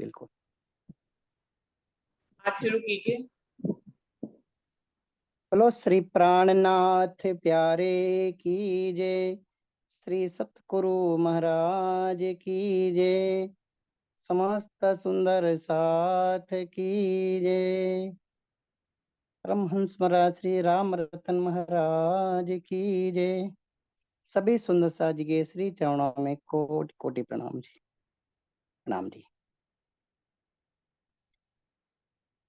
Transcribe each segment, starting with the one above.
बिल्कुल। आप शुरू कीजिए। बोलो श्री प्राणनाथ प्यारे की जय, श्री सतगुरु महाराज की जय, समस्त सुंदर साथ की जय, परमहंस महाराज श्री राम रतन महाराज की जय। सभी सुंदर साथ जी के श्री चरणों में कोटि कोटि प्रणाम जी, प्रणाम जी।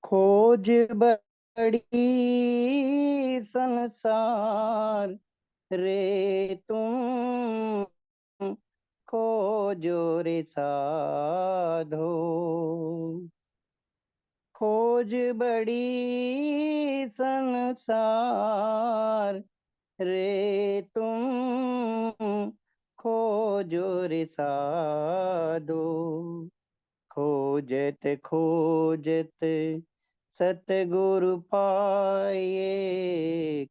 खोज बड़ी संसार रे तुम, खोजो रे साधो, खोज बड़ी संसार रे तुम, खोजो रे साधो, खोजत खोजत सतगुरु पाए,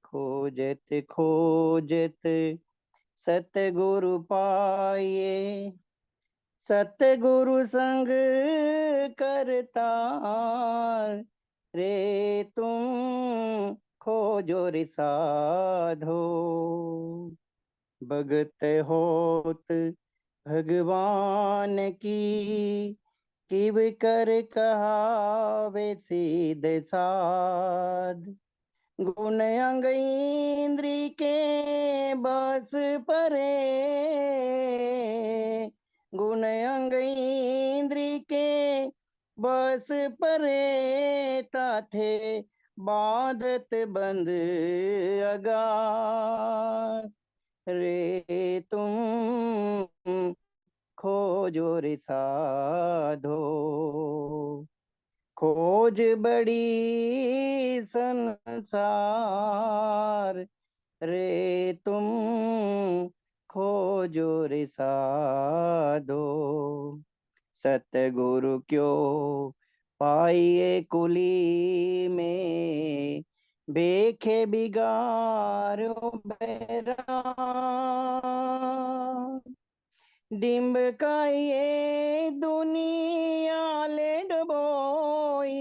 खोजत खोजत सतगुरु पाए, सतगुरु संग करतार रे तुम, खोजो रे साधो, भगत होत भगवान की, किव कर कहावे सीधे साध, गुण अंग इंद्री के बस परे, गुण अंग इंद्री के बस परे, ताथे बाधत बंद अगार रे तुम, खोजो रे साधो, खोज बड़ी संसार रे तुम, खोजो रे साधो, सतगुरु क्यों पाइए कुली में, बेखे बिगारो बैरा, डिम्ब का ये दुनिया ले डुबोई,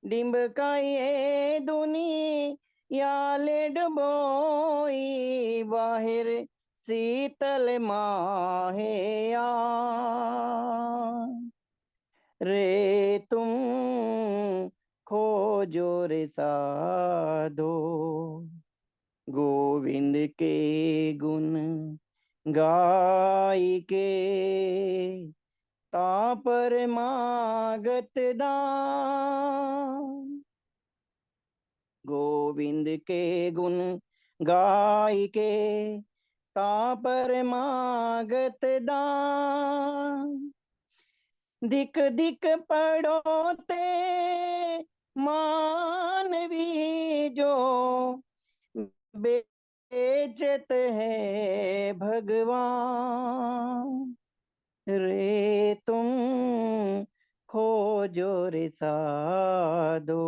डिम्ब का ये दुनिया ले डुबोई, बाहर शीतल माहे आ रे तुम, खोजो रे साधो, गोविंद के गुण गाई के, तापर मागत दान, गोविंद के गुण गाई के, तापर मागत दान, दिक दिक पड़ोते मानवी जो, बेचत है भगवान रे तुम, खोजो रे साधो,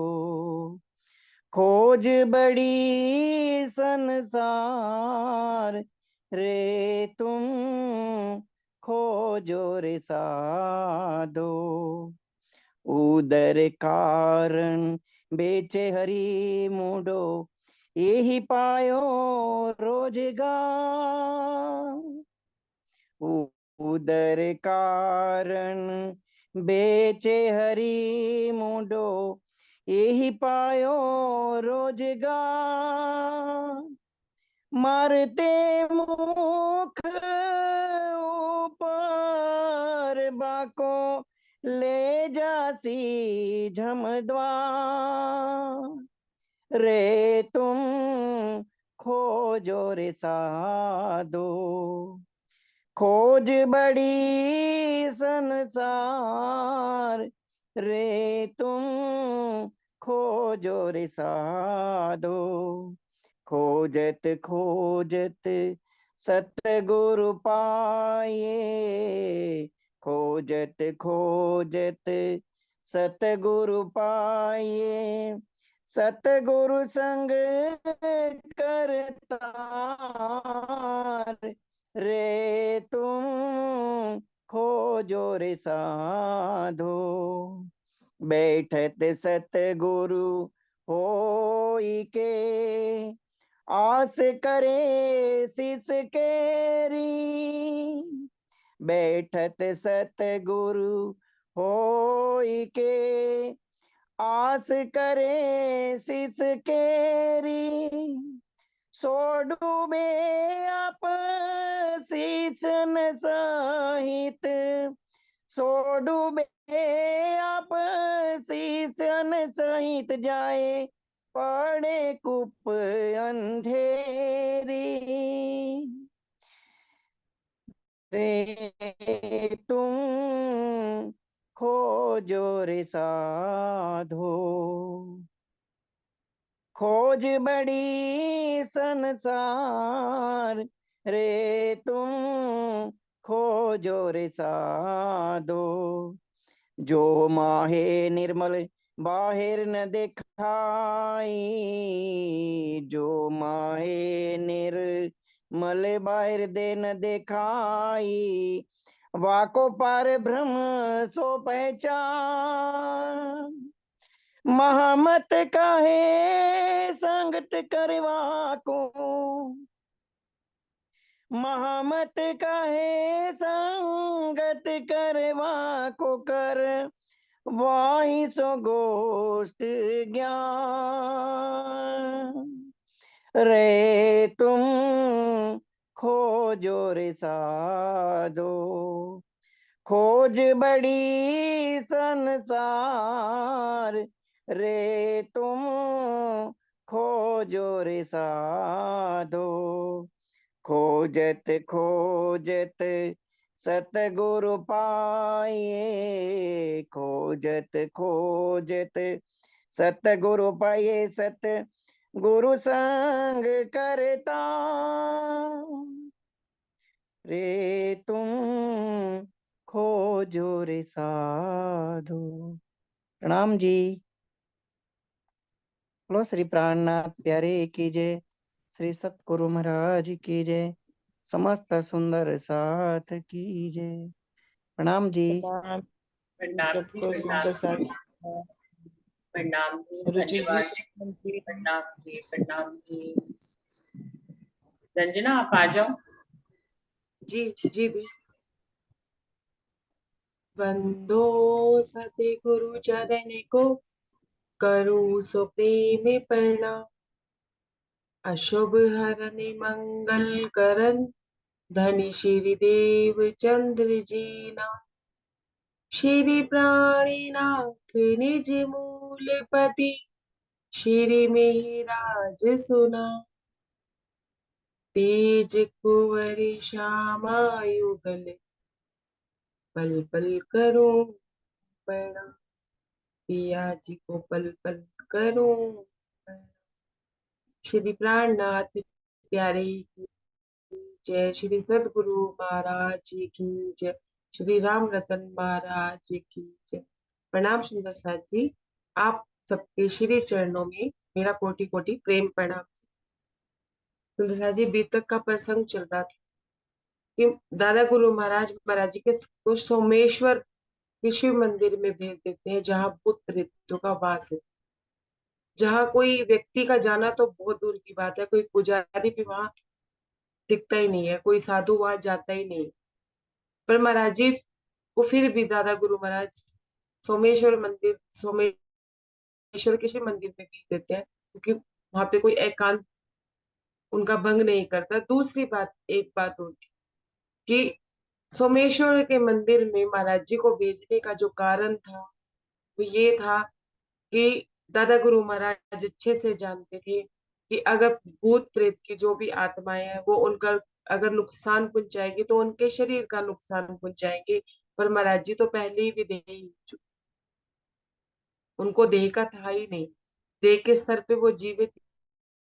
खोज बड़ी संसार रे तुम, खोजो रे साधो, उदर कारण बेचे हरी मूडो, यही पायो रोजगार, उदर कारण बेचे हरी मूडो, यही पायो रोजगार, मारते मुख ऊपर बाको ले जासी झमद्वार रे तुम, खोजो रे साधो, खोज बड़ी संसार रे तुम, खोजो रे साधो, खोजत खोजत सतगुरु पाए, खोजत खोजत सतगुरु पाए, सतगुरु संग करतार रे तुम, खोजो रे साधो। बैठत सतगुरु होई के, आस करे शिष केरी। बैठत सतगुरु होई के, आस करे शिष केरी। सो डूबे आप सींचन सहित, सो डूबे आप सींचन सहित जाए पड़े कुप अंधेरी। रे तुम खोजो रे साधो। खोज बड़ी संसार रे तुम खोजो रे साधो। जो माहे निर्मल बाहिर न दिखाई, जो माहे निर्मल बाहिर दे न दिखाई, वाको पार ब्रह्म सो पहचान। महामत काहे संगत करवा को, महामत काहे संगत करवा को कर वाही सो गोष्ठ ज्ञान। रे तुम खोजो रे साधो। खोज बड़ी संसार रे तुम खोजो रे साधो। खोजत खोजत सतगुरु पाए, खोजत खोजत सतगुरु पाए, सत गुरु संग करता रे तुम खोजो रे साधु। प्रणाम जी। बोलो श्री प्राणनाथ प्यारे की जय, श्री सतगुरु महाराज की जय, समस्त सुंदर साथ की जय। प्रणाम जी। प्रणाम प्रणाम जी, सबको प्रणाम सुंदर जी, साथ। प्रणाम जी, रुचि जी धन्यवाद प्रणाम जी। प्रणाम जी, प्रणाम जी। रंजना आप आ जाओ। जी जी भी। वंदो सते गुरु चरण को, करूँ सो प्रेम प्रणाम। अशुभ हरन मंगल करन, धनि श्री देव चंद्र जीना। श्री प्राणीनाथ निज मूल पति, श्री मिहिराज सुना। तेज कुंवर श्यामा युगल, पल पल करो प्रणाम। पिया जी को पल पल करो प्रणाम। श्री प्राणनाथ प्यारे की जय, श्री सदगुरु महाराज जी की जय, श्री राम रतन महाराज जी की जय। प्रणाम सुंदर साथ जी, आप सबके श्री चरणों में मेरा कोटि कोटि प्रेम प्रणाम। सुंदर साथ जी, बीतक का प्रसंग चल रहा था कि दादा गुरु महाराज जी के को सोमेश्वर शिव मंदिर में भेज देते हैं, जहाँ भूत प्रेतों का वास है। जहाँ कोई व्यक्ति का जाना तो बहुत दूर की बात है, कोई पुजारी भी वहां टिकता ही नहीं है, कोई साधु वहां जाता ही नहीं। पर महाराज जी को फिर भी दादा गुरु महाराज सोमेश्वर के शिव मंदिर में भेज देते हैं, क्योंकि वहां पे कोई एकांत उनका भंग नहीं करता। दूसरी बात, एक बात और थी कि सोमेश्वर के मंदिर में महाराज जी को भेजने का जो कारण था वो ये था कि दादा गुरु महाराज अच्छे से जानते थे कि अगर भूत प्रेत की जो भी आत्माएं हैं वो उनका अगर नुकसान पहुंचाएगी तो उनके शरीर का नुकसान पहुंचाएंगे। पर महाराज जी तो पहले ही विदेही हो चुके, उनको देह का था ही नहीं, देह के स्तर पे वो जीवित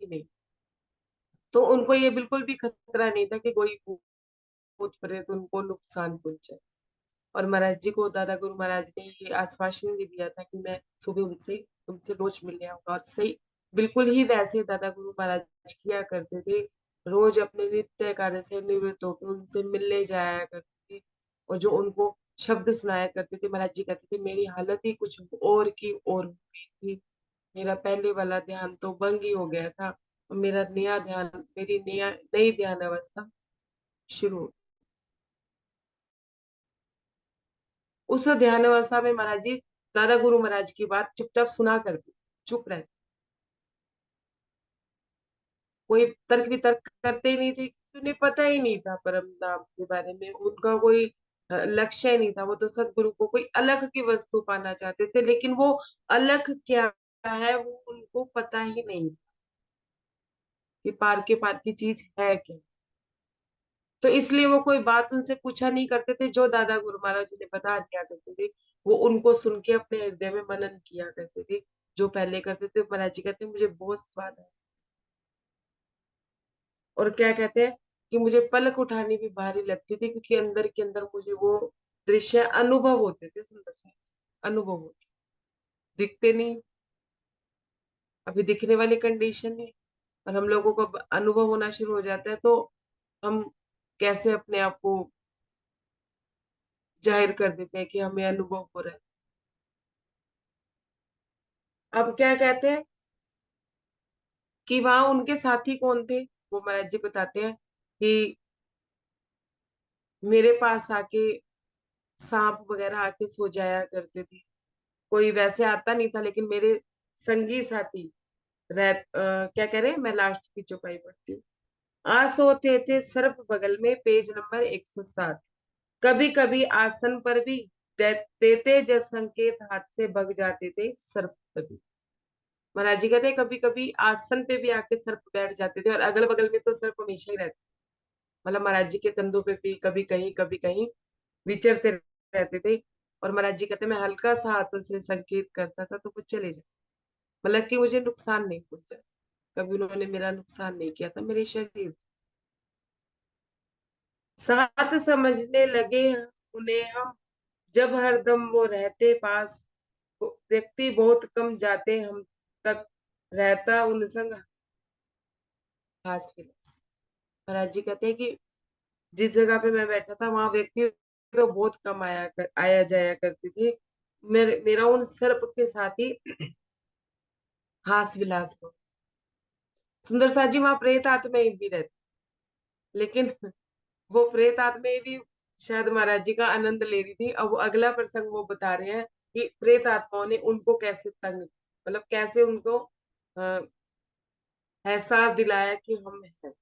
ही नहीं। तो उनको ये बिल्कुल भी खतरा नहीं था कि कोई भूत प्रेत उनको नुकसान पहुंचाए। और महाराज जी को दादा गुरु महाराज ने ये आश्वासन भी दिया था कि मैं सुबह उनसे रोज मिलने आऊंगा। और सही बिल्कुल ही वैसे दादा गुरु महाराज किया करते थे, रोज अपने नित्य कार्य से निवृत्त होकर उनसे मिलने जाया करते थे। और जो उनको शब्द सुनाया करते थे, महाराज जी कहते थे मेरी हालत ही कुछ और की और हो गई थी। मेरा पहले वाला ध्यान तो भंग ही हो गया था और मेरा नया ध्यान, मेरी नई ध्यान अवस्था शुरू हो। उस ध्यान अवस्था में महाराज जी दादा गुरु महाराज की बात चुपचाप सुना करते, चुप रहते, कोई तर्क वितर्क करते ही नहीं थे, उन्हें पता ही नहीं था परम धाम के बारे में, उनका कोई लक्ष्य ही नहीं था। वो तो सदगुरु को कोई अलग की वस्तु पाना चाहते थे, लेकिन वो अलग क्या है वो उनको पता ही नहीं कि पार के पार की चीज है क्या। तो इसलिए वो कोई बात उनसे पूछा नहीं करते थे, जो दादा गुरु महाराज जी ने बता दिया करते थे वो उनको सुन के अपने हृदय में मनन किया करते थे। जो पहले करते थे महाराज जी कहते मुझे बहुत स्वाद है, और क्या कहते हैं कि मुझे पलक उठानी भी भारी लगती थी, क्योंकि अंदर के अंदर मुझे वो दृश्य अनुभव होते थे, सुंदर से अनुभव होते, दिखते नहीं, अभी दिखने वाली कंडीशन है। और हम लोगों को अनुभव होना शुरू हो जाता है तो हम कैसे अपने आप को जाहिर कर देते हैं कि हमें अनुभव हो रहा है। अब क्या कहते हैं कि वहां उनके साथी कौन थे, वो महाराज जी बताते हैं कि मेरे पास आके सांप वगैरह आके सो जाया करते थे। कोई वैसे आता नहीं था, लेकिन मेरे संगी साथी क्या कह रहे हैं, मैं लास्ट की चौपाई पढ़ती हूँ। आ सोते थे सर्प बगल में, पेज नंबर 107। कभी कभी आसन पर भी देते जब संकेत, हाथ से भग जाते थे सर्प कभी। महाराज जी कहते हैं कभी कभी आसन पे भी आके सर्प बैठ जाते थे, और अगल बगल में तो सर्प हमेशा ही रहते, मतलब महाराज जी के कंधों पे भी कभी कहीं विचरते रहते थे। और महाराज जी कहते मैं हल्का सा हाथों से संकेत करता था तो वो चले जाए, मतलब कि मुझे नुकसान नहीं पहुंचा। कभी उन्होंने मेरा नुकसान नहीं किया था मेरे शरीर। साथ समझने लगे उन्हें हम, जब हरदम वो रहते पास, व्यक्ति बहुत कम जाते हम तक, रहता उन संग हास विलास। महाराज जी कहते हैं कि जिस जगह पे मैं बैठा था वहां व्यक्ति तो बहुत कम आया जाया करते थे। मेरा उन सर्प के साथ ही हास विलास को। सुंदर साथ जी वहां प्रेत आत्माएं भी रहती, लेकिन वो प्रेत आत्माएं भी शायद महाराज जी का आनंद ले रही थी। अब वो अगला प्रसंग वो बता रहे हैं कि प्रेत आत्माओं ने उनको कैसे तंग, मतलब कैसे उनको एहसास दिलाया कि हम हैं।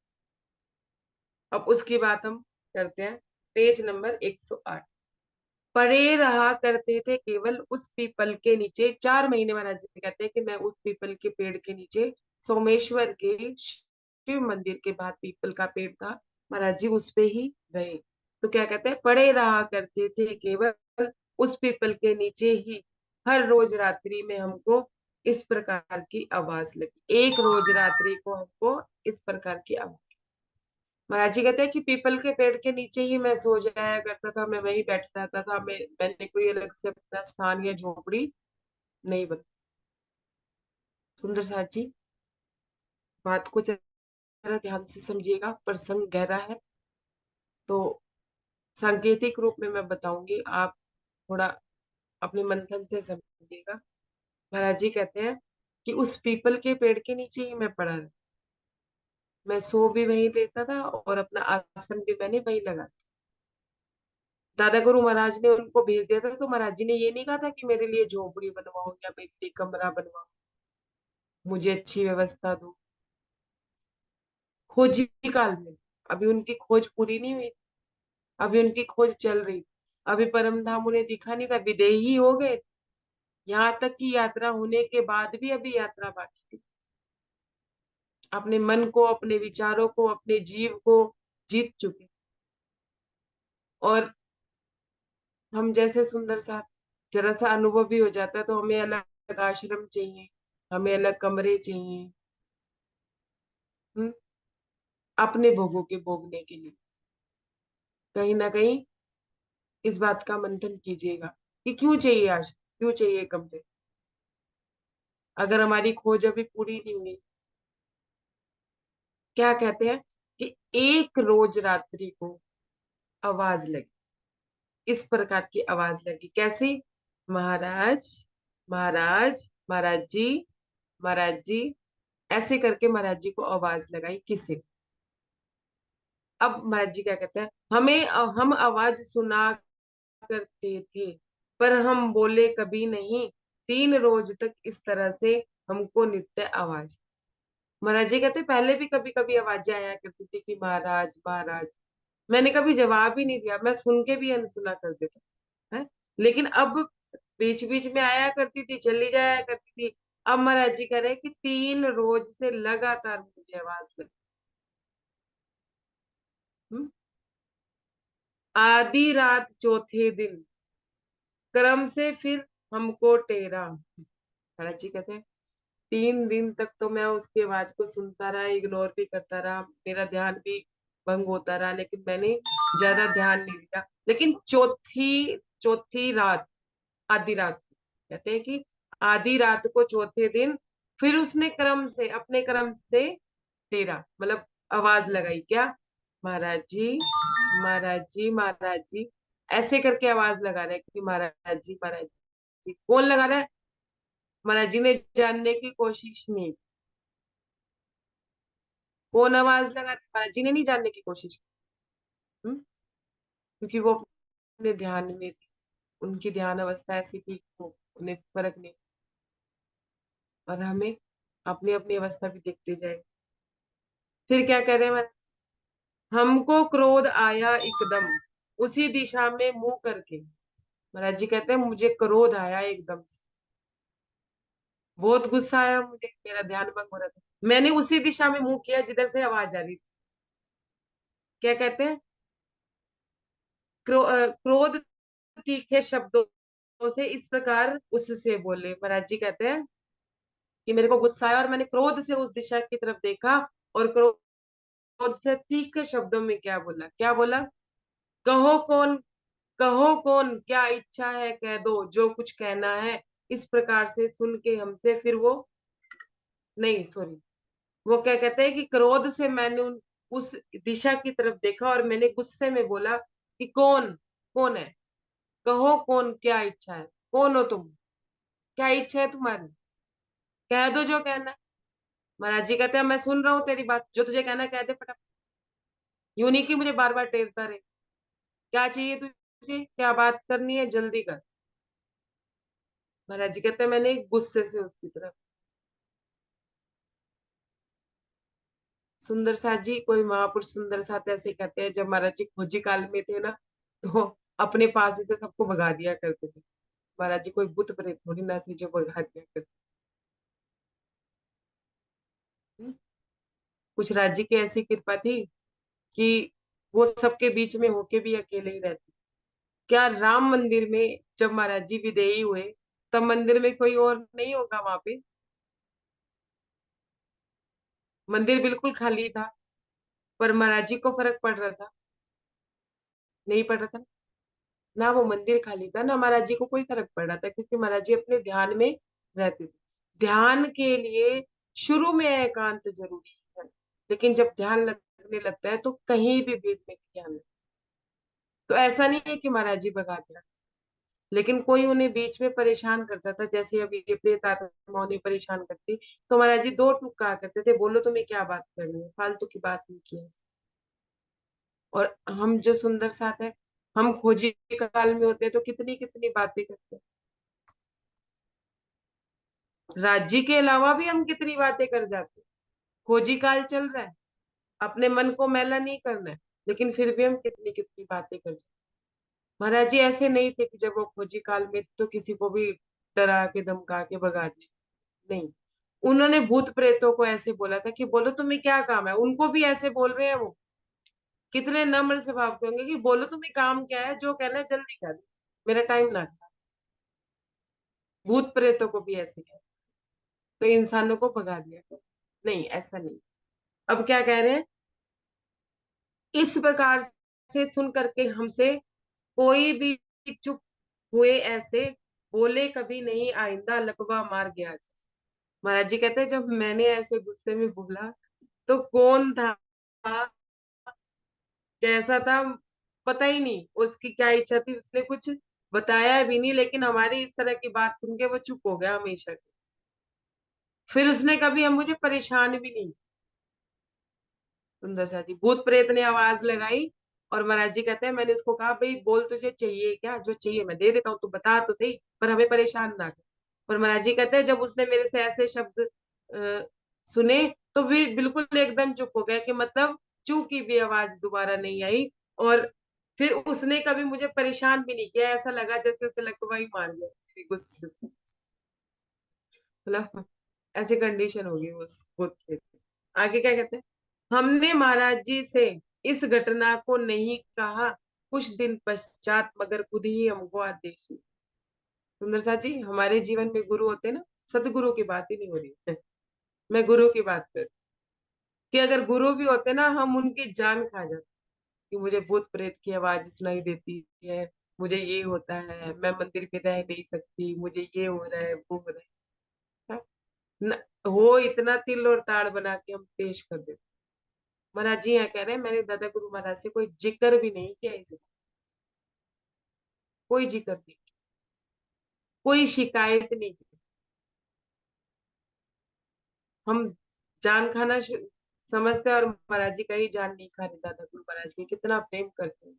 अब उसकी बात हम करते हैं, पेज नंबर 108। पड़े रहा करते थे केवल उस पीपल के नीचे, 4 महीने महाराज जी कहते हैं कि मैं उस पीपल के पेड़ के नीचे, सोमेश्वर के शिव मंदिर के बाद पीपल का पेड़ था, महाराज जी उस पे ही रहे। तो क्या कहते हैं, पड़े रहा करते थे केवल उस पीपल के नीचे ही, हर रोज रात्रि में हमको इस प्रकार की आवाज लगी। एक रोज रात्रि को हमको इस प्रकार की आवाज। महाराज जी कहते हैं कि पीपल के पेड़ के नीचे ही मैं सो जाया करता था, मैं वहीं बैठ रहता था, मैंने कोई अलग से अपना स्थान या झोपड़ी नहीं बना। सुंदर साथ जी बात को जरा ध्यान से समझिएगा, प्रसंग गहरा है तो सांकेतिक रूप में मैं बताऊंगी, आप थोड़ा अपने मंथन से समझिएगा। महाराज जी कहते हैं कि उस पीपल के पेड़ के नीचे ही मैं पड़ा रहा, मैं सो भी वहीं लेता था और अपना आसन भी मैंने वहीं लगा। दादा गुरु महाराज ने उनको भेज दिया था, तो महाराज जी ने ये नहीं कहा था कि मेरे लिए झोपड़ी बनवाओ या मेरे लिए कमरा बनवाओ, मुझे अच्छी व्यवस्था दो। खोजी काल में, अभी उनकी खोज पूरी नहीं हुई, अभी उनकी खोज चल रही, अभी परम धाम उन्हें दिखा नहीं था, विदेही हो गए। यहाँ तक की यात्रा होने के बाद भी अभी यात्रा बाकी थी। अपने मन को, अपने विचारों को, अपने जीव को जीत चुके। और हम जैसे सुंदर सा जरा सा अनुभव भी हो जाता है तो हमें अलग आश्रम चाहिए, हमें अलग कमरे चाहिए, हम्म, अपने भोगों के भोगने के लिए। कहीं ना कहीं इस बात का मंथन कीजिएगा कि क्यों चाहिए आज, क्यों चाहिए कमरे, अगर हमारी खोज अभी पूरी नहीं हुई। क्या कहते हैं कि एक रोज रात्रि को आवाज लगी, इस प्रकार की आवाज लगी। कैसी? महाराज, महाराज, महाराज जी, महाराज जी, ऐसे करके महाराज जी को आवाज लगाई किसी ने। अब महाराज जी क्या कहते हैं, हम आवाज सुना करते थे पर हम बोले कभी नहीं, 3 रोज तक इस तरह से हमको नित्य आवाज। महाराज जी कहते पहले भी कभी कभी आवाजें आया करती थी कि महाराज, महाराज, मैंने कभी जवाब ही नहीं दिया, मैं सुन के भी अनसुना कर देता है। लेकिन अब बीच बीच में आया करती थी, चली जाया करती थी। अब महाराज जी कह रहे हैं कि 3 रोज से लगातार मुझे आवाज लगी। आधी रात चौथे दिन क्रम से फिर हमको टेरा। महाराज जी कहते हैं 3 दिन तक तो मैं उसकी आवाज को सुनता रहा, इग्नोर भी करता रहा, मेरा ध्यान भी भंग होता रहा, लेकिन मैंने ज्यादा ध्यान नहीं दिया। लेकिन चौथी चौथी रात, आधी रात को कहते हैं कि आधी रात को चौथे दिन फिर उसने क्रम से, अपने क्रम से टेरा मतलब आवाज लगाई। क्या? महाराज जी, महाराज जी, महाराज जी, ऐसे करके आवाज लगा रहा है कि महाराज जी, महाराज जी। कौन लगा रहा है? महाराज जी ने जानने की कोशिश नहीं। कौन आवाज लगा रहा है? महाराज जी ने नहीं जानने की कोशिश की। क्योंकि वो अपने ध्यान में थी, उनकी ध्यान अवस्था ऐसी थी कि वो उन्हें फर्क नहीं। और हमें अपनी अपनी अवस्था भी देखते जाए। फिर क्या कह रहे हैं? हमको क्रोध आया एकदम, उसी दिशा में मुंह करके। महाराज जी कहते हैं मुझे क्रोध आया एकदम से, बहुत गुस्सा आया मुझे, मेरा ध्यान भंग हो रहा था, मैंने उसी दिशा में मुंह किया जिधर से आवाज आ रही थी। क्या कहते हैं? क्रोध तीखे शब्दों से इस प्रकार उससे बोले। महाराज जी कहते हैं कि मेरे को गुस्सा आया और मैंने क्रोध से उस दिशा की तरफ देखा और क्रोध से तीखे शब्दों में क्या बोला? क्या बोला? कहो कौन, कहो कौन, क्या इच्छा है कह दो, जो कुछ कहना है। इस प्रकार से सुन के हमसे फिर वो, नहीं सॉरी, वो क्या कहते हैं कि क्रोध से मैंने उस दिशा की तरफ देखा और मैंने गुस्से में बोला कि कौन, कौन है, कहो कौन, क्या इच्छा है, कौन हो तुम, क्या इच्छा है तुम्हारी, कह दो जो कहना है। महाराज जी कहते हैं मैं सुन रहा हूँ तेरी बात, जो तुझे कहना है कह दे फटाफट, यूं नहीं कि मुझे बार बार टेरता रहे। क्या चाहिए तुझे, क्या बात करनी है, जल्दी कर। महाराज जी कहते हैं मैंने गुस्से से उसकी तरफ। सुंदर साथ जी, कोई महापुरुष सुंदर साथ ऐसे कहते हैं जब महाराज जी खोजी काल में थे ना, तो अपने पास से सबको भगा दिया करते थे। महाराज जी कोई भूत प्रेत थोड़ी ना थे जो भगा दिया करते। कुछ राज्य की ऐसी कृपा थी कि वो सबके बीच में होके भी अकेले ही रहते। क्या राम मंदिर में जब महाराज जी विदेही हुए तब मंदिर में कोई और नहीं होगा वहां पे? मंदिर बिल्कुल खाली था, पर महाराज जी को फर्क पड़ रहा था? नहीं पड़ रहा था ना, वो मंदिर खाली था ना महाराज जी को कोई फर्क पड़ रहा था, क्योंकि महाराज जी अपने ध्यान में रहते थे। ध्यान के लिए शुरू में एकांत जरूरी है, लेकिन जब ध्यान लगने लगता है तो कहीं भी भीड़ में ध्यान लगता है। तो ऐसा नहीं है कि महाराज जी भगा दिया, लेकिन कोई उन्हें बीच में परेशान करता था, जैसे अभी ये प्रिय आत्मा उन्हें परेशान करती, तो महाराज जी 2 टूक कहा करते थे, बोलो तुम्हें क्या बात करनी है, फालतू की बात नहीं किया। और हम जो सुंदर साथ है, हम खोजी काल में होते हैं तो कितनी कितनी बातें करते हैं, राज्य के अलावा भी हम कितनी बातें कर जाते हैं। खोजी काल चल रहा है, अपने मन को मैला नहीं करना है, लेकिन फिर भी हम कितनी कितनी बातें कर जाते हैं। महाराज जी ऐसे नहीं थे कि जब वो खोजी काल में तो किसी को भी डरा के धमका के भगा दिया, नहीं। उन्होंने भूत प्रेतों को ऐसे बोला था कि बोलो तुम्हें क्या काम है, उनको भी ऐसे बोल रहे हैं वो। कितने नम्र स्वभाव के होंगे कि बोलो तुम्हें काम क्या है, जो कहना है जल्दी कर, मेरा टाइम ना खा। भूत प्रेतों को भी ऐसे कह, तो इंसानों को भगा दिया तो नहीं, ऐसा नहीं। अब क्या कह रहे हैं? इस प्रकार से सुन करके हमसे कोई भी चुप हुए ऐसे, बोले कभी नहीं आइंदा, लकवा मार गया जैसे। महाराज जी कहते हैं जब मैंने ऐसे गुस्से में बोला तो कौन था, कैसा था, पता ही नहीं उसकी क्या इच्छा थी, उसने कुछ बताया भी नहीं, लेकिन हमारी इस तरह की बात सुन के वो चुप हो गया हमेशा के। फिर उसने कभी हम मुझे परेशान भी नहीं। सुंदर सा जी, भूत प्रेत ने आवाज लगाई और महाराज जी कहते हैं मैंने उसको कहा भाई बोल, तुझे चाहिए क्या? जो चाहिए मैं दे देता हूँ, तू बता तो सही, पर हमें परेशान ना कर। और महाराज जी कहते हैं जब उसने मेरे से ऐसे शब्द सुने तो भी बिल्कुल एकदम चुप हो गया, कि मतलब चू की भी आवाज दोबारा नहीं आई। और फिर उसने कभी मुझे परेशान भी नहीं किया, ऐसा लगा जैसे उसे लकवा ही मार गया मेरे गुस्से से। मतलब ऐसी कंडीशन होगी उस भूत प्रेत की। आगे क्या कहते हैं, हमने महाराज जी से इस घटना को नहीं कहा कुछ दिन पश्चात, मगर खुद ही हमको आदेश हुआ। सुंदर सा जी, हमारे जीवन में गुरु होते हैं ना, सदगुरु की बात ही नहीं हो रही है, मैं गुरु की बात कर, कि अगर गुरु भी होते ना हम उनकी जान खा जाते, कि मुझे भूत प्रेत की आवाज सुनाई देती है, मुझे ये होता है, मैं मंदिर में रह नहीं सकती, मुझे ये हो रहा है वो हो रहा है, हाँ? न, हो इतना तिल और ताड़ बना के हम पेश कर देते। महाराज जी यहाँ कह रहे हैं मैंने दादा गुरु महाराज से कोई जिक्र भी नहीं किया इसे, कोई जिक्र नहीं, कोई शिकायत नहीं की। हम जान खाना समझते हैं, और महाराज जी का ही जान नहीं खा रहे। दादा गुरु महाराज की कितना प्रेम करते हैं।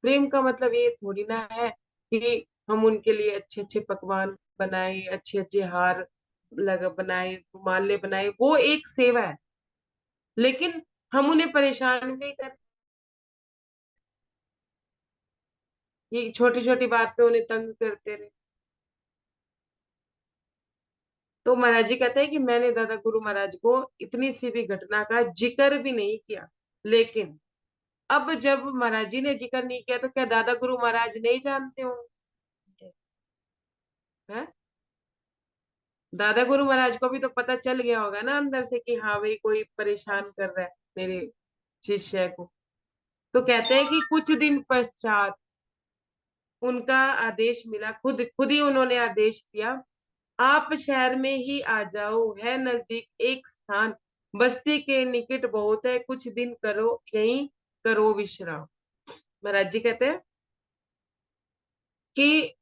प्रेम का मतलब ये थोड़ी ना है कि हम उनके लिए अच्छे अच्छे पकवान बनाए, अच्छे अच्छे हार लगा बनाए, माले बनाए, वो एक सेवा है, लेकिन हम उन्हें परेशान नहीं कर, ये छोटी छोटी बात पे उन्हें तंग करते रहे। तो महाराज जी कहते हैं कि मैंने दादा गुरु महाराज को इतनी सी भी घटना का जिक्र भी नहीं किया, लेकिन अब जब महाराज जी ने जिक्र नहीं किया तो क्या दादा गुरु महाराज नहीं जानते होंगे? हैं? दादा गुरु महाराज को भी तो पता चल गया होगा ना अंदर से कि हाँ भाई कोई परेशान कर रहा है मेरे शिष्य को। तो कहते हैं कि कुछ दिन पश्चात उनका आदेश मिला, खुद खुद ही उन्होंने आदेश दिया, आप शहर में ही आ जाओ, है नजदीक एक स्थान, बस्ती के निकट बहुत है, कुछ दिन करो यहीं, करो विश्राम। महाराज जी कहते हैं कि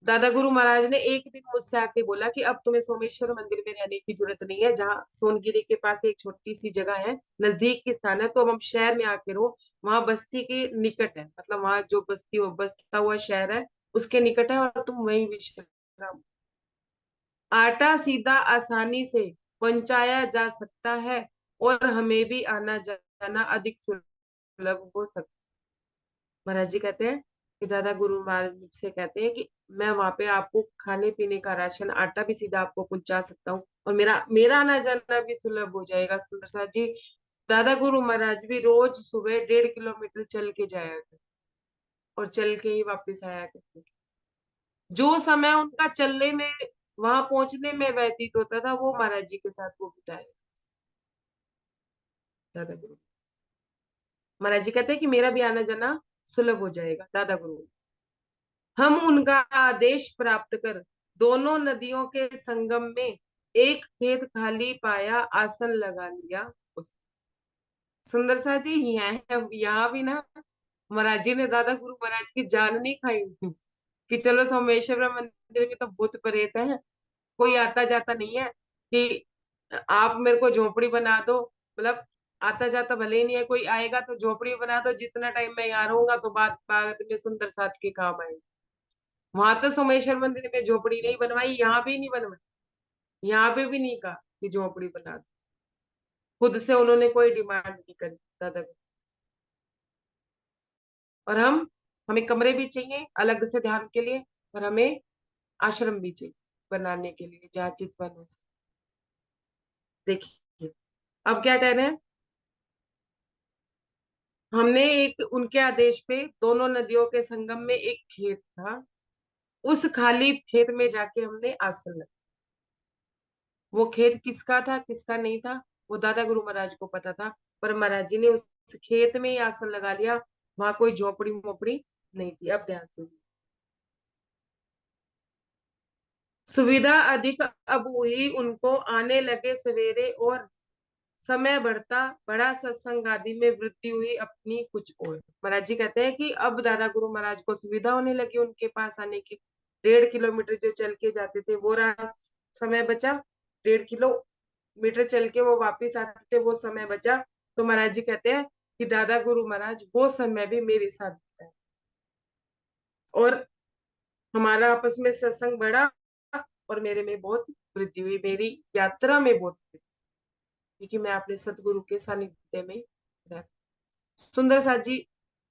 दादा गुरु महाराज ने एक दिन मुझसे आके बोला कि अब तुम्हें सोमेश्वर मंदिर में रहने की जरूरत नहीं है, जहाँ सोनगिरी के पास एक छोटी सी जगह है, नजदीक की स्थान है, तो अब हम शहर में आके रहो, वहां बस्ती के निकट है, मतलब वहां जो बस्ती बसता हुआ शहर है उसके निकट है, और तुम वहीं विश्राम। आटा सीधा आसानी से पहुंचाया जा सकता है, और हमें भी आना जाना अधिक सुलभ हो सकता। महाराज जी कहते हैं कि दादा गुरु महाराज मुझसे कहते हैं कि मैं वहां पे आपको खाने पीने का राशन, आटा भी सीधा आपको पहुंचा सकता हूँ, और मेरा मेरा आना जाना भी सुलभ हो जाएगा। सुंदर सा जी, दादा गुरु महाराज भी रोज सुबह 1.5 किलोमीटर चल के जाया करते, और चल के ही वापस आया करते। जो समय उनका चलने में, वहां पहुंचने में व्यतीत होता था, वो महाराज जी के साथ वो बिताया। दादा गुरु महाराज जी कहते हैं कि मेरा भी आना जाना सुलभ हो जाएगा। दादा गुरु, हम उनका आदेश प्राप्त कर दोनों नदियों के संगम में एक खेत खाली पाया, आसन लगा लिया उस। सुंदर सा जी, यहाँ भी ना महाराज जी ने दादा गुरु महाराज की जान नहीं खाई कि चलो सोमेश्वर मंदिर में तो भूत प्रेत है, कोई आता जाता नहीं है, कि आप मेरे को झोपड़ी बना दो, मतलब आता जाता भले ही नहीं है, कोई आएगा तो झोपड़ी बना दो, जितना टाइम मैं यहाँ रहूंगा तो बाद बाद में सुंदर साथ के काम आएंगे। वहां तो सोमेश्वर मंदिर में झोपड़ी नहीं बनवाई, यहाँ भी नहीं बनवाई, यहाँ पे भी नहीं कहा कि झोपड़ी बना दो, खुद से उन्होंने कोई डिमांड नहीं करी दादा को। और हमें कमरे भी चाहिए अलग से ध्यान के लिए, और हमें आश्रम भी चाहिए बनाने के लिए जहाँ चितवन हो सके। देखिए अब क्या कह रहे हैं, हमने एक उनके आदेश पे दोनों नदियों के संगम में एक खेत था, उस खाली खेत में जाके हमने आसन लगाया। वो खेत किसका था किसका नहीं था वो दादा गुरु महाराज को पता था, पर महाराज जी ने उस खेत में ही आसन लगा लिया, वहां कोई झोपड़ी मोपड़ी नहीं थी। अब ध्यान से सुनिए। सुविधा अधिक अब हुई उनको, आने लगे सवेरे और समय बढ़ता बड़ा, सत्संग आदि में वृद्धि हुई अपनी कुछ और। महाराज जी कहते हैं कि अब दादा गुरु महाराज को सुविधा होने लगी उनके पास आने की। 1.5 किलोमीटर जो चल के जाते थे वो समय बचा, 1.5 किलोमीटर चल के वो वापिस आते थे, वो समय बचा। तो महाराज जी कहते हैं कि दादा गुरु महाराज वो समय भी मेरे साथ बिताए और हमारा आपस में सत्संग बढ़ा और मेरे में बहुत वृद्धि हुई, मेरी यात्रा में बहुत वृद्धि, क्योंकि मैं अपने सतगुरु के सानिध्य में रह। सुंदर साथ जी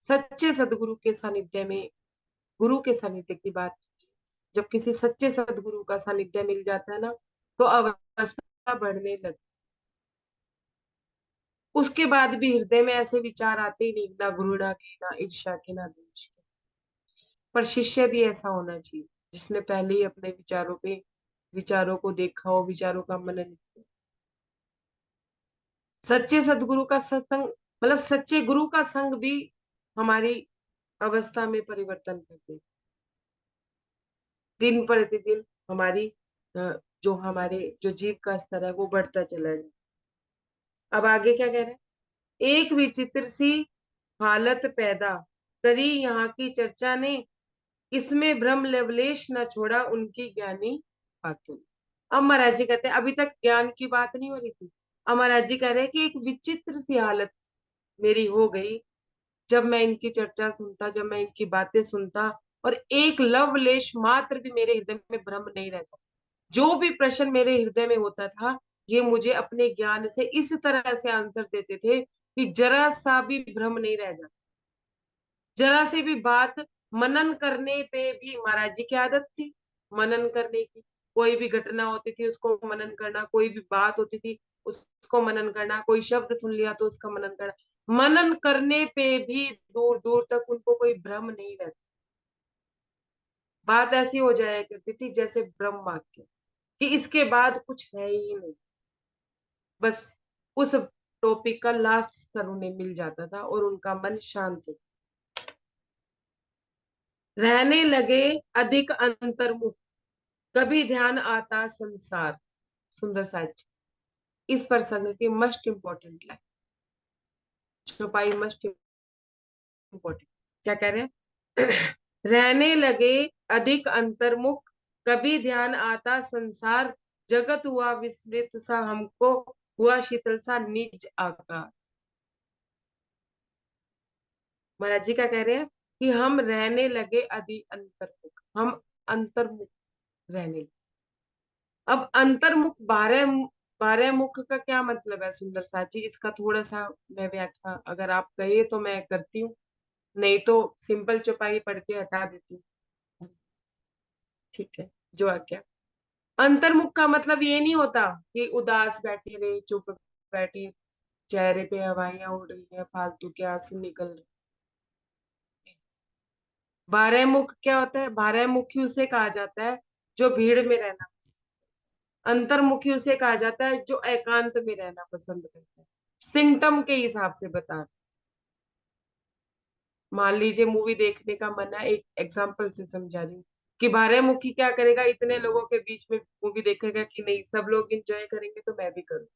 सच्चे सदगुरु के सानिध्य में, गुरु के सानिध्य की बात, जब किसी सच्चे सदगुरु का सानिध्य मिल जाता है ना, तो अवस्था बढ़ने लगती। उसके बाद भी हृदय में ऐसे विचार आते ही नहीं, ना घृणा के, ना ईर्ष्या के, ना द्वेष के। पर शिष्य भी ऐसा होना चाहिए जिसने पहले ही अपने विचारों को देखा हो, विचारों का मनन किया। सच्चे सदगुरु का सत्संग, मतलब सच्चे गुरु का संग भी हमारी अवस्था में परिवर्तन करते, दिन प्रतिदिन हमारी जो जीव का स्तर है वो बढ़ता चला जाए। अब आगे क्या कह रहे हैं, एक विचित्र सी हालत पैदा करी यहाँ की चर्चा ने, इसमें भ्रम लवलेश न छोड़ा उनकी ज्ञानी खातून। अब महाराज जी कहते हैं अभी तक ज्ञान की बात नहीं हो रही थी, अब महाराज जी कह रहे हैं कि एक विचित्र सी हालत मेरी हो गई जब मैं इनकी चर्चा सुनता, जब मैं इनकी बातें सुनता, और एक लवलेश मात्र भी मेरे हृदय में भ्रम नहीं रह सकता। जो भी प्रश्न मेरे हृदय में होता था, ये मुझे अपने ज्ञान से इस तरह से आंसर देते थे कि जरा सा भी भ्रम नहीं रह जाता। जरा सी भी बात मनन करने पे भी, महाराज जी की आदत थी मनन करने की। कोई भी घटना होती थी उसको मनन करना, कोई भी बात होती थी उसको मनन करना, कोई शब्द सुन लिया तो उसका मनन करना। मनन करने पे भी दूर दूर तक उनको कोई भ्रम नहीं रहता। बात ऐसी हो जाया करती थी जैसे ब्रह्म वाक्य, कि इसके बाद कुछ है ही नहीं। बस उस टॉपिक का लास्ट स्तर उन्हें मिल जाता था और उनका मन शांत हो, रहने लगे अधिक अंतर्मुख, कभी ध्यान आता संसार। सुंदर साज इस प्रसंग की मोस्ट इंपॉर्टेंट लाइन, चौपाई मोस्ट इंपॉर्टेंट, क्या कह रहे हैं रहने लगे अधिक अंतर्मुख, कभी ध्यान आता संसार, जगत हुआ विस्मृत सा हमको, हुआ शीतल सा निज आकार। महाराज जी क्या कह रहे हैं कि हम रहने लगे अधिक अंतर्मुख, हम अंतर्मुख रहने लगे। अब अंतर्मुख, बारह बारह मुख का क्या मतलब है सुंदर साथ जी, इसका थोड़ा सा मैं व्याख्या अगर आप कहिए तो मैं करती हूँ, नहीं तो सिंपल चौपाई पढ़ के हटा देती हूँ। ठीक है, जो आज्ञा। अंतर्मुख का मतलब ये नहीं होता कि उदास बैठे रहे, चुप बैठे, चेहरे पे हवाइयां उड़ रही है, फालतू के आंसू निकल रहे। बारह मुख क्या होता है, बारह मुखी उसे कहा जाता है जो भीड़ में रहना, अंतर्मुखी उसे कहा जाता है जो एकांत में रहना पसंद करता है। सिम्टम के हिसाब से बता, मान लीजिए मूवी देखने का मन है, एक एग्जांपल से समझा रही हूँ कि बारहमुखी क्या करेगा, इतने लोगों के बीच में मूवी देखेगा कि नहीं सब लोग एंजॉय करेंगे तो मैं भी करूँ।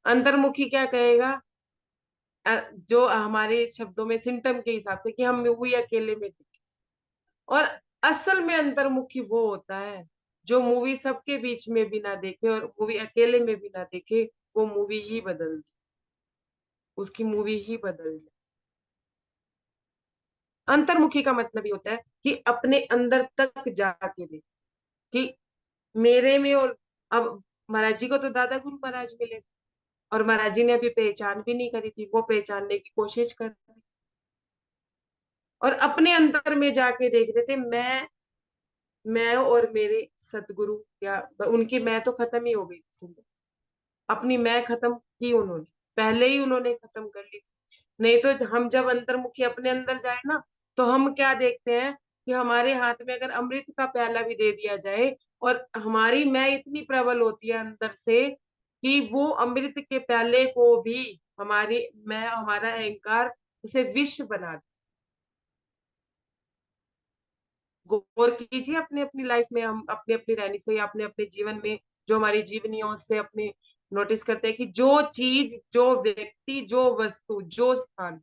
अंतर्मुखी क्या कहेगा, जो हमारे शब्दों में सिम्टम के हिसाब से कि हम मूवी अकेले में देखें। और असल में अंतर्मुखी वो होता है जो मूवी सबके बीच में भी ना देखे और मूवी अकेले में भी ना देखे, वो मूवी ही बदल दे, उसकी मूवी ही बदल जाए। अंतर्मुखी का मतलब ये होता है कि अपने अंदर तक जाके देख कि मेरे में, और अब महाराज जी को तो दादा गुरु महाराज मिले और महाराज जी ने अभी पहचान भी नहीं करी थी, वो पहचानने की कोशिश कर रहे थे और अपने अंदर में जाके देख रहे थे। मैं और मेरे सतगुरु, या उनकी मैं तो खत्म ही हो गई, सुंदर अपनी मैं खत्म की उन्होंने, पहले ही उन्होंने खत्म कर ली। नहीं तो हम जब अंतर्मुखी अपने अंदर जाए ना, तो हम क्या देखते हैं कि हमारे हाथ में अगर अमृत का प्याला भी दे दिया जाए और हमारी मैं इतनी प्रबल होती है अंदर से कि वो अमृत के प्याले को भी हमारी मैं, हमारा अहंकार उसे विष बना दे। गौर कीजिए अपने अपनी लाइफ में, हम अपने अपनी रहनी से या अपने अपने जीवन में जो हमारी जीवनी है उससे अपने नोटिस करते हैं कि जो चीज, जो व्यक्ति, जो वस्तु, जो स्थान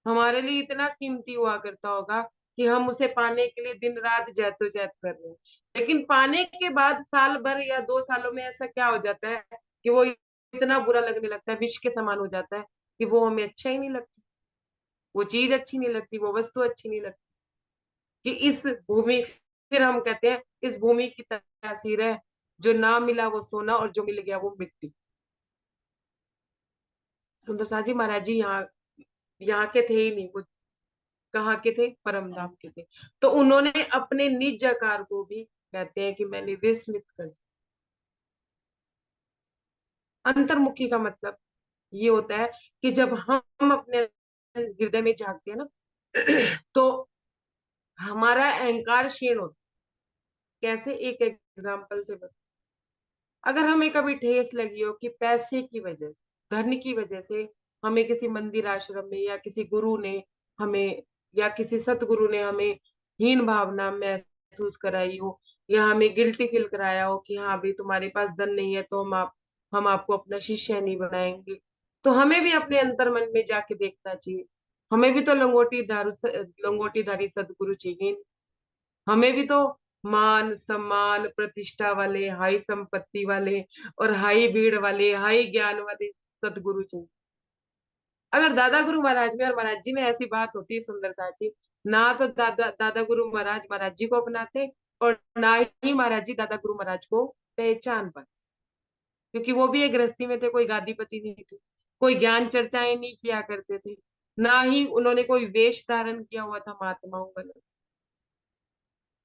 हमारे लिए इतना कीमती हुआ करता होगा कि हम उसे पाने के लिए दिन रात जहदोजहद कर रहे हैं, लेकिन पाने के बाद साल भर या 2 सालों में ऐसा क्या हो जाता है कि वो इतना बुरा लगने लगता है, विष के समान हो जाता है कि वो हमें अच्छा ही नहीं लगता, वो चीज अच्छी नहीं लगती, वो वस्तु अच्छी नहीं लगती। कि इस भूमि, फिर हम कहते हैं इस भूमि की तासीर है, जो ना मिला वो सोना और जो मिल गया वो मिट्टी। सुंदर साथ जी महाराज जी यहाँ यहाँ के थे ही नहीं, वो कहाँ के थे, परम धाम के थे। तो उन्होंने अपने निज आकार को भी कहते हैं कि मैंने विस्मृत कर दिया। अंतर्मुखी का मतलब ये होता है कि जब हम अपने हृदय में झांकते हैं ना तो हमारा अहंकार क्षीण होता है। कैसे, एक एग्जाम्पल से बता, अगर हमें कभी ठेस लगी हो कि पैसे की वजह से, धन की वजह से हमें किसी मंदिर आश्रम में या किसी गुरु ने हमें, या किसी सतगुरु ने हमें हीन भावना महसूस कराई हो, या हमें गिल्टी फील कराया हो कि हाँ भाई तुम्हारे पास धन नहीं है तो हम आपको अपना शिष्य नहीं बनाएंगे, तो हमें भी अपने अंतर मन में जाके देखना चाहिए। हमें भी तो लंगोटी धारी सदगुरु चाहिए। हमें भी तो मान सम्मान प्रतिष्ठा वाले, हाई संपत्ति वाले और हाई भीड़ वाले, हाई ज्ञान वाले सदगुरु चाहिए। अगर दादा गुरु महाराज में और महाराज जी में ऐसी बात होती है सुंदर साची, ना तो दादा दादा गुरु महाराज महाराज जी को अपनाते, और ना ही महाराज जी दादा गुरु महाराज को पहचान पाते, क्योंकि वो भी एक गृहस्थी में थे, कोई गादीपति नहीं थे, कोई ज्ञान चर्चाएं नहीं किया करते थे, ना ही उन्होंने कोई वेश धारण किया हुआ था महात्माओं वाला,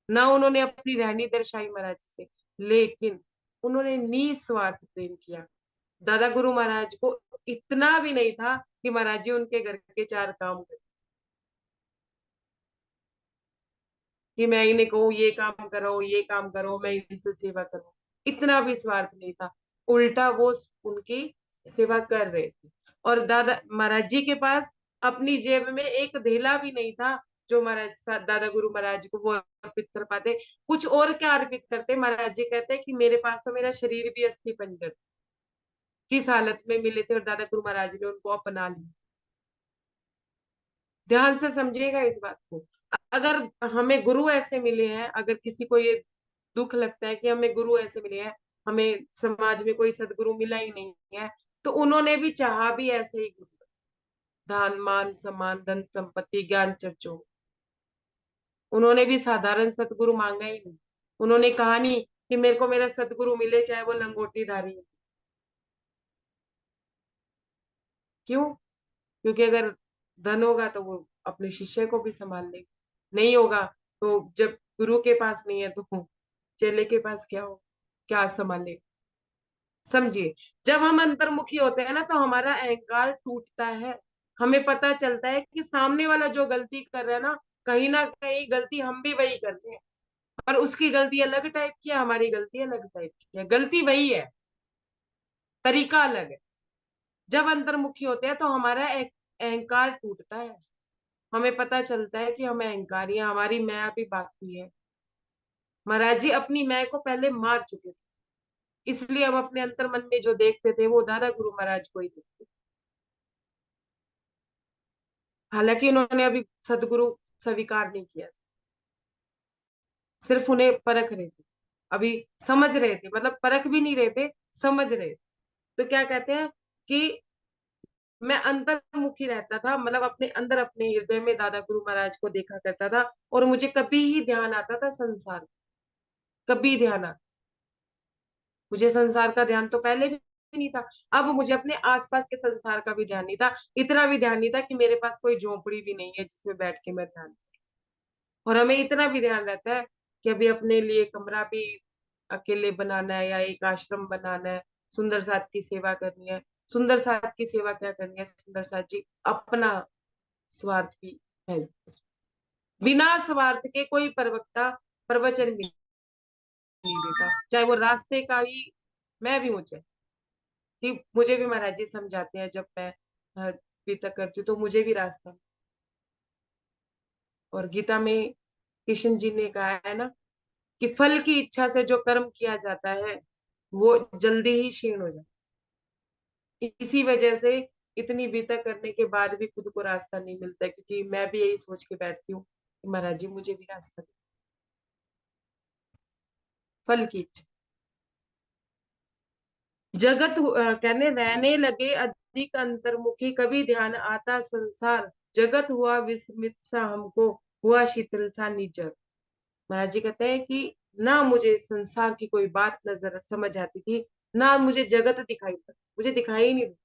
ना उन्होंने अपनी रहनी दर्शाई महाराज से, लेकिन उन्होंने निस्वार्थ प्रेम किया। दादा गुरु महाराज को इतना भी नहीं था कि महाराज जी उनके घर के 4 काम करें, कि मैं इन्हें कहूँ ये काम करो ये काम करो, मैं इनसे सेवा करूँ, इतना भी स्वार्थ नहीं था। उल्टा वो उनकी सेवा कर रहे थे। और दादा महाराज जी के पास अपनी जेब में एक धेला भी नहीं था जो दादा गुरु महाराज को वो अर्पित कर पाते। कुछ और क्या अर्पित करते, महाराज जी कहते हैं कि मेरे पास तो मेरा शरीर भी अस्थि पंजर किस हालत में मिले थे, और दादा गुरु महाराज ने उनको अपना लिया। ध्यान से समझिएगा इस बात को। अगर हमें गुरु ऐसे मिले हैं, अगर किसी को ये दुख लगता है कि हमें गुरु ऐसे मिले हैं, हमें समाज में कोई सदगुरु मिला ही नहीं है, तो उन्होंने भी चाहा भी ऐसे ही गुरु, धन मान सम्मान धन संपत्ति ज्ञान चर्चो, उन्होंने भी साधारण सतगुरु मांगा ही नहीं। उन्होंने कहा नहीं कि मेरे को मेरा सतगुरु मिले चाहे वो लंगोटीधारी है। क्यों? क्योंकि अगर धन होगा तो वो अपने शिष्य को भी संभाल लेगा, नहीं होगा तो जब गुरु के पास नहीं है तो चेले के पास क्या हो, क्या संभाले। समझिए, जब हम अंतर्मुखी होते हैं ना तो हमारा अहंकार टूटता है। हमें पता चलता है कि सामने वाला जो गलती कर रहा है ना कहीं गलती हम भी वही करते हैं, और उसकी गलती अलग टाइप की है, हमारी गलती अलग टाइप की है, गलती वही है, तरीका अलग है। जब अंतर्मुखी होते हैं तो हमारा अहंकार टूटता है। हमें पता चलता है कि हम अहंकारी हैं, हमारी मैं अभी बाकी है। महाराज जी अपनी मैं को पहले मार चुके थे, इसलिए हम अपने अंतर मन में जो देखते थे वो दादा गुरु महाराज को ही देखते। हालांकि उन्होंने अभी सदगुरु स्वीकार नहीं किया, सिर्फ उन्हें परख रहे थे, अभी समझ रहे थे, मतलब परख भी नहीं रहे थे, समझ रहे थे। तो क्या कहते हैं कि मैं अंतर्मुखी रहता था, मतलब अपने अंदर अपने हृदय में दादा गुरु महाराज को देखा करता था, और मुझे कभी ही ध्यान आता था संसार, कभी ध्यान आता, मुझे संसार का ध्यान तो पहले भी नहीं था, अब मुझे अपने आसपास के संसार का भी ध्यान नहीं था, इतना भी ध्यान नहीं था कि मेरे पास कोई झोपड़ी भी नहीं है जिसमें बैठ के मैं ध्यान। और हमें इतना भी ध्यान रहता है कि अभी अपने लिए कमरा भी अकेले बनाना है या एक आश्रम बनाना है, सुंदर साथ की सेवा करनी है। सुंदर साथ की सेवा क्या करनी है सुंदर साथ जी, अपना स्वार्थ भी है। बिना स्वार्थ के कोई प्रवक्ता प्रवचन भी नहीं देता, चाहे वो रास्ते का ही मैं भी हूँ, चाहे कि मुझे भी महाराज जी समझाते हैं, जब मैं गीता करती हूँ तो मुझे भी रास्ता। और गीता में कृष्ण जी ने कहा है ना कि फल की इच्छा से जो कर्म किया जाता है वो जल्दी ही क्षीण हो जाता है। इसी वजह से इतनी बीतक करने के बाद भी खुद को रास्ता नहीं मिलता, क्योंकि मैं भी यही सोच के बैठती हूँ कि महाराज जी मुझे भी रास्ता दे। फल की इच्छा। कहने रहने लगे अधिक अंतर्मुखी, कभी ध्यान आता संसार, जगत हुआ विस्मित सा, हमको हुआ शीतल सा निजर। महाराज जी कहते हैं कि ना मुझे संसार की कोई बात नजर समझ आती थी, ना मुझे जगत दिखाई पड़ता, मुझे दिखाई ही नहीं देता।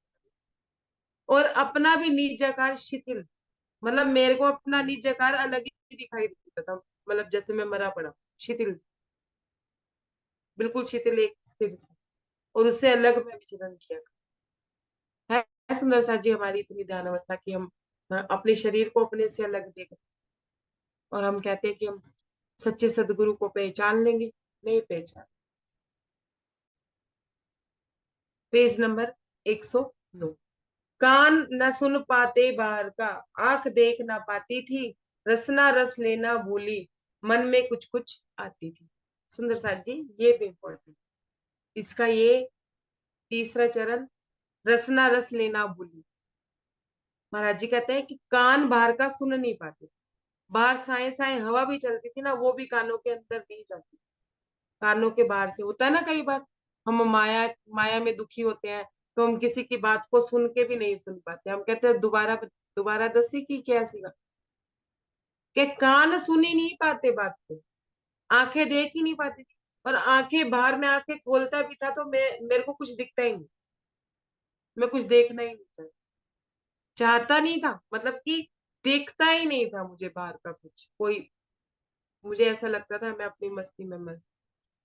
और अपना भी निज आकार शिथिल, मतलब मेरे को अपना निज आकार अलग ही दिखाई देता था, मतलब जैसे मैं मरा पड़ा, शिथिल, बिल्कुल शिथिल, एक स्थिर से, और उससे अलग मैं विचरण किया है सुंदर सा जी हमारी इतनी ध्यान अवस्था कि हम अपने शरीर को अपने से अलग देख, और हम कहते हैं कि हम सच्चे सदगुरु को पहचान लेंगे, नहीं पहचान। Page number 109। कान न सुन पाते बाहर का, आंख देख ना पाती थी, रसना रस लेना भूली, मन में कुछ कुछ आती थी। सुंदर साथ जी ये भी इम्पोर्टेंट, इसका ये तीसरा चरण, रसना रस लेना भूली। महाराज जी कहते हैं कि कान बाहर का सुन नहीं पाते, बाहर साए साए हवा भी चलती थी ना, वो भी कानों के अंदर नहीं जाती, कानों के बाहर से होता है ना। कई बार हम माया माया में दुखी होते हैं, तो हम किसी की बात को सुन के भी नहीं सुन पाते, हम कहते हैं दोबारा दोबारा दसी की क्या सीगा, कि कान सुन ही नहीं पाते बात को, आंखें देख ही नहीं पाती थी, और आंखें बाहर में आंखें खोलता भी था तो मेरे को कुछ दिखता ही नहीं, मैं कुछ देखना ही नहीं चाहता नहीं था, मतलब कि देखता ही नहीं था मुझे बाहर का कुछ कोई, मुझे ऐसा लगता था मैं अपनी मस्ती में मस्त।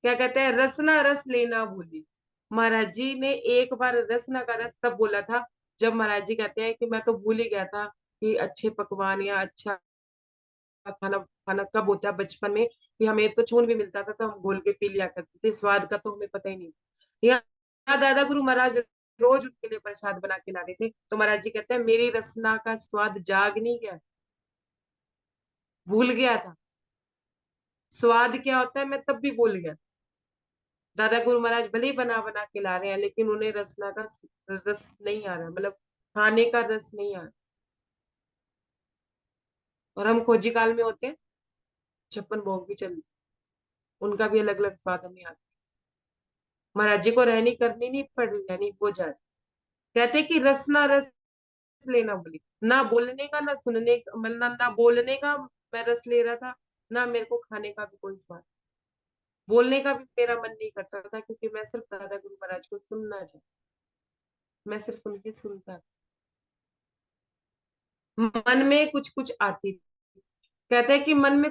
क्या कहते हैं, रसना रस लेना भूली। महाराज जी ने एक बार रसना का रस तब बोला था जब महाराज जी कहते हैं कि मैं तो भूल ही गया था कि अच्छे पकवान या अच्छा खाना खाना कब होता है बचपन में, कि हमें तो चून भी मिलता था तो हम घोल के पी लिया करते थे, स्वाद का तो हमें पता ही नहीं। यहाँ दादा गुरु महाराज रोज उनके लिए प्रसाद बना के लाते थे, तो महाराज जी कहते हैं मेरी रसना का स्वाद जाग नहीं गया, भूल गया था, स्वाद क्या होता है मैं तब भी भूल गया। दादा गुरु महाराज भले ही बना बना के ला रहे हैं, लेकिन उन्हें रसना का रस नहीं आ रहा, मतलब खाने का रस नहीं आ रहा। और हम खोजी काल में होते हैं, 56 भोग भी चल, उनका भी अलग अलग स्वाद हमें आता है। महाराज जी को रहनी करनी नहीं पड़ रही, रहनी हो जाए। कहते कि रस ना रस लेना बोली, ना बोलने का ना सुनने का, मतलब ना बोलने का मैं रस ले रहा था, ना मेरे को खाने का भी कोई स्वाद, बोलने का भी मेरा मन नहीं करता था, क्योंकि मैं सिर्फ दादा गुरु महाराज को सुनना चाहती, मैं सिर्फ उनकी सुनता था। मन में कुछ कुछ आती, कहते हैं कि मन में